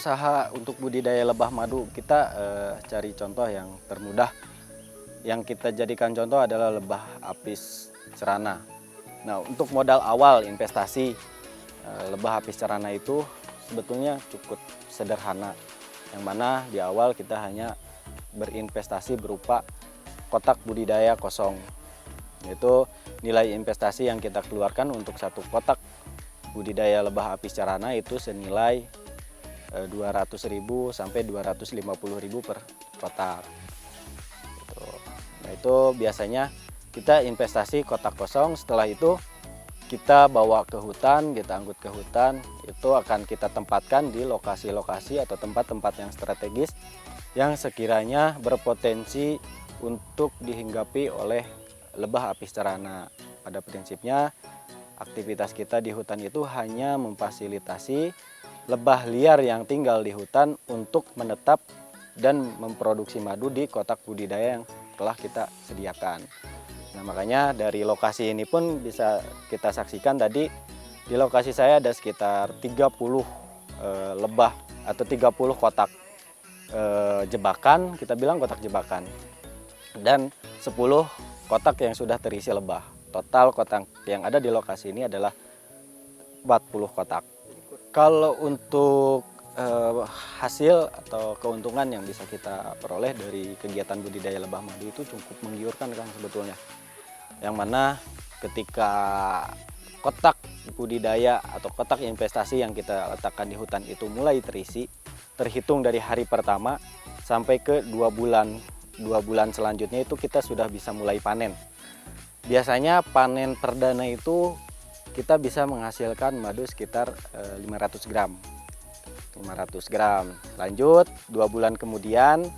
Usaha untuk budidaya lebah madu kita cari contoh yang termudah. Yang kita jadikan contoh adalah lebah apis cerana. Nah, untuk modal awal investasi lebah apis cerana itu sebetulnya cukup sederhana. Yang mana di awal kita hanya berinvestasi berupa kotak budidaya kosong. Itu nilai investasi yang kita keluarkan untuk satu kotak budidaya lebah apis cerana itu senilai 200.000 sampai 250.000 per kotak. Nah, itu biasanya kita investasi kotak kosong. Setelah itu kita bawa ke hutan, kita angkut ke hutan, itu akan kita tempatkan di lokasi-lokasi atau tempat-tempat yang strategis yang sekiranya berpotensi untuk dihinggapi oleh lebah apis cerana. Pada prinsipnya aktivitas kita di hutan itu hanya memfasilitasi lebah liar yang tinggal di hutan untuk menetap dan memproduksi madu di kotak budidaya yang telah kita sediakan. Nah, makanya dari lokasi ini pun bisa kita saksikan tadi di lokasi saya ada sekitar 30 lebah atau 30 kotak jebakan, kita bilang kotak jebakan, dan 10 kotak yang sudah terisi lebah. Total kotak yang ada di lokasi ini adalah 40 kotak. Kalau untuk hasil atau keuntungan yang bisa kita peroleh dari kegiatan budidaya lebah madu itu cukup menggiurkan, Kang, sebetulnya. Yang mana ketika kotak budidaya atau kotak investasi yang kita letakkan di hutan itu mulai terisi, terhitung dari hari pertama sampai ke 2 bulan. 2 bulan selanjutnya itu kita sudah bisa mulai panen. Biasanya panen perdana itu kita bisa menghasilkan madu sekitar 500 gram. 500 gram. Lanjut 2 bulan kemudian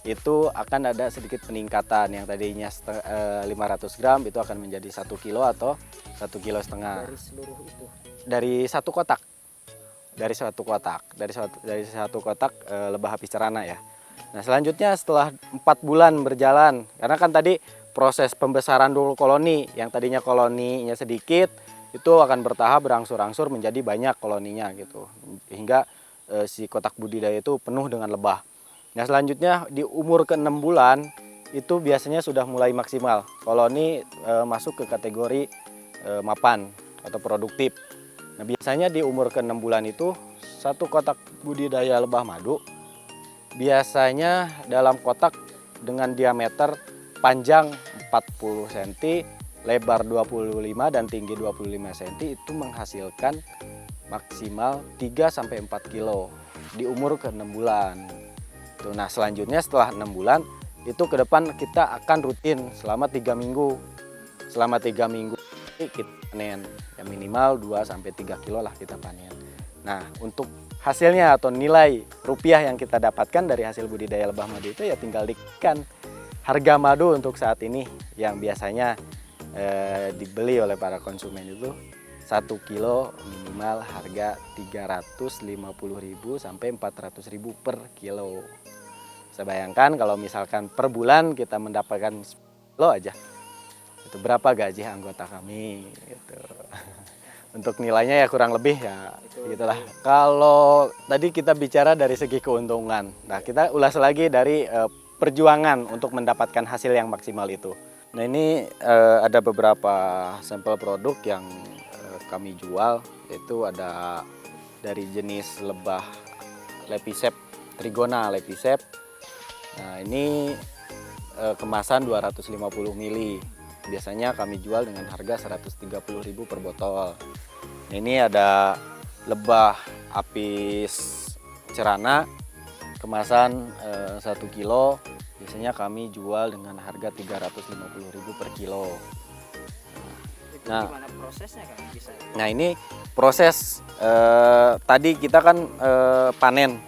itu akan ada sedikit peningkatan, yang tadinya 500 gram itu akan menjadi 1 kilo atau 1,5 kilo. Dari seluruh itu? Dari satu kotak. Dari satu kotak lebah apis cerana ya. Nah, selanjutnya setelah 4 bulan berjalan, karena kan tadi proses pembesaran dulu koloni, yang tadinya koloninya sedikit itu akan bertahap berangsur-angsur menjadi banyak koloninya gitu, hingga si kotak budidaya itu penuh dengan lebah. Nah, selanjutnya di umur ke-6 bulan itu biasanya sudah mulai maksimal koloni, masuk ke kategori mapan atau produktif. Nah, biasanya di umur ke-6 bulan itu satu kotak budidaya lebah madu biasanya dalam kotak dengan diameter panjang 40 cm, lebar 25 dan tinggi 25 cm itu menghasilkan maksimal 3-4 kilo di umur ke-6 bulan. Nah, selanjutnya setelah 6 bulan itu ke depan kita akan rutin selama 3 minggu. Selama 3 minggu kita panen, ya minimal 2-3 kilo lah kita panen. Nah, untuk hasilnya atau nilai rupiah yang kita dapatkan dari hasil budidaya lebah madu itu ya tinggal dikalikan harga madu untuk saat ini yang biasanya dibeli oleh para konsumen itu 1 kilo minimal harga 350.000 sampai 400.000 per kilo. Saya bayangkan kalau misalkan per bulan kita mendapatkan 10 kilo aja, itu berapa gaji anggota kami gitu. Untuk nilainya ya kurang lebih ya gitulah. Kalau tadi kita bicara dari segi keuntungan, nah kita ulas lagi dari perjuangan untuk mendapatkan hasil yang maksimal itu. Nah, ini ada beberapa sampel produk yang kami jual itu ada dari jenis lebah Lepisep Trigona Lepisep. Nah, ini kemasan 250 ml. Biasanya kami jual dengan harga 130.000 per botol. Nah, ini ada lebah apis cerana kemasan 1 kilo. Biasanya kami jual dengan harga 350.000 per kilo. Nah, gimana prosesnya kan bisa? Nah, ini proses tadi kita kan panen.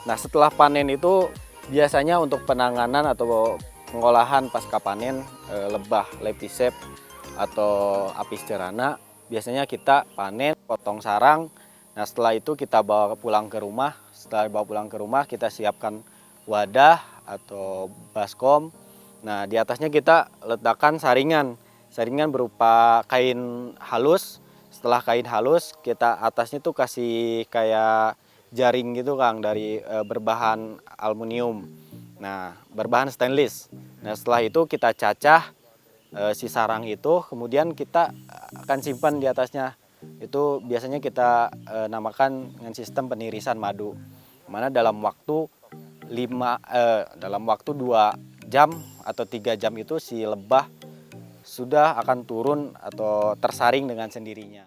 Nah, setelah panen itu biasanya untuk penanganan atau pengolahan pasca panen lebah Lepisep atau apis cerana, biasanya kita panen, potong sarang. Nah, setelah itu kita bawa pulang ke rumah. Setelah bawa pulang ke rumah, kita siapkan wadah atau baskom. Nah, di atasnya kita letakkan saringan. Saringan berupa kain halus. Setelah kain halus, kita atasnya tuh kasih kayak jaring gitu Kang, dari berbahan aluminium. Nah, berbahan stainless. Nah, setelah itu kita cacah si sarang itu, kemudian kita akan simpan di atasnya. Itu biasanya kita namakan dengan sistem penirisan madu. Mana dalam waktu 2 jam atau 3 jam itu si lebah sudah akan turun atau tersaring dengan sendirinya.